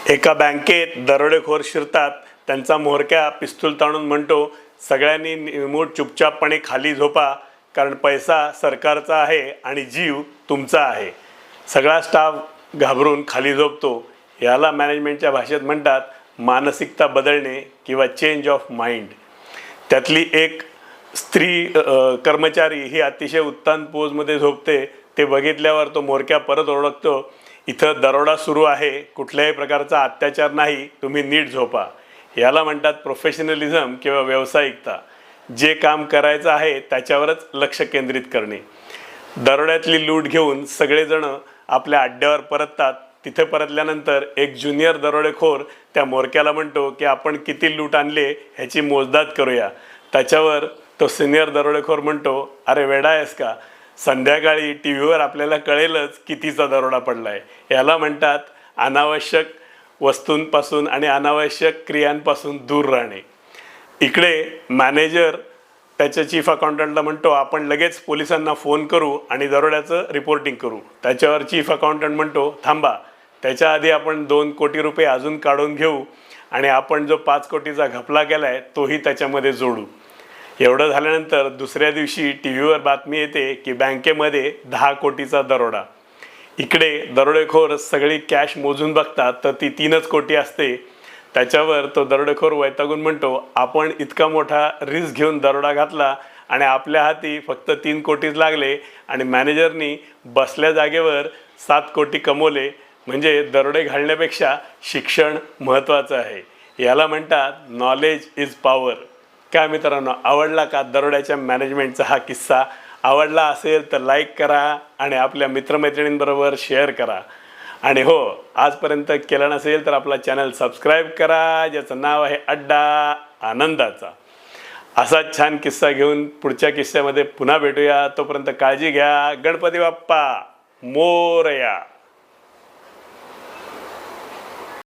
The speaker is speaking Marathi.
एका बँकेत दरोडेखोर शिरतात. त्यांचा म्होरक्या पिस्तूल ताणून म्हणतो, सगळ्यांनी निमूट चुपचापपणे खाली झोपा, कारण पैसा सरकारचा आहे आणि जीव तुमचा आहे. सगळा स्टाफ घाबरून खाली झोपतो. याला मॅनेजमेंटच्या भाषेत म्हणतात मानसिकता बदलणे किंवा चेंज ऑफ माइंड. त्यातली एक स्त्री कर्मचारी ही अतिशय उत्तान पोजमध्ये झोपते. ते बघितल्यावर तो म्होरक्या परत ओळखतो, इथं दरोडा सुरू आहे, कुठल्याही प्रकारचा अत्याचार नाही, तुम्ही नीट झोपा. याला म्हणतात प्रोफेशनलिझम किंवा व्यावसायिकता. जे काम करायचं आहे त्याच्यावरच लक्ष केंद्रित करणे. दरोड्यातली लूट घेऊन सगळेजण आपल्या अड्ड्यावर परततात. तिथे परतल्यानंतर एक ज्युनियर दरोडेखोर त्या म्होरक्याला म्हणतो की आपण किती लूट आणले ह्याची मोजदाद करूया. त्याच्यावर तो सिनियर दरोडेखोर म्हणतो, अरे वेडा आहेस का, संध्याकाळी टी व्हीवर आपल्याला कळेलच कितीचा दरोडा पडला आहे. याला म्हणतात अनावश्यक वस्तूंपासून आणि अनावश्यक क्रियांपासून दूर राहणे. इकडे मॅनेजर त्याच्या चीफ अकाउंटंटला म्हणतो, आपण लगेच पोलिसांना फोन करू आणि दरोड्याचं रिपोर्टिंग करू. त्याच्यावर चीफ अकाउंटंट म्हणतो, थांबा, त्याच्या आधी आपण 2 कोटी रुपये अजून काढून घेऊ आणि आपण जो 5 कोटीचा घपला केला आहे तोही त्याच्यामध्ये जोडू. एवढं झाल्यानंतर दुसऱ्या दिवशी टी व्हीवर बातमी येते की बँकेमध्ये 10 कोटीचा दरोडा. इकडे दरोडेखोर सगळी कॅश मोजून बघतात तर ती 3च कोटी असते. त्याच्यावर तो दरोडेखोर वैतागून म्हणतो, आपण इतका मोठा रिस्क घेऊन दरोडा घातला आणि आपल्या हाती फक्त 3 कोटीच लागले आणि मॅनेजरनी बसल्या जागेवर 7 कोटी कमवले. म्हणजे दरोडे घालण्यापेक्षा शिक्षण महत्त्वाचं आहे. याला म्हणतात नॉलेज इज पॉवर. काय मित्रांनो, आवडला का दरोड्याच्या मॅनेजमेंटचा हा किस्सा? आवडला असेल तर लाईक करा आणि आपल्या मित्रमैत्रिणींबरोबर शेअर करा. आणि हो, आजपर्यंत केलं नसेल तर आपला चॅनल सबस्क्राईब करा, ज्याचं नाव आहे अड्डा आनंदाचा. असाच छान किस्सा घेऊन पुढच्या किस्स्यामध्ये पुन्हा भेटूया. तोपर्यंत काळजी घ्या. गणपती बाप्पा मोरया.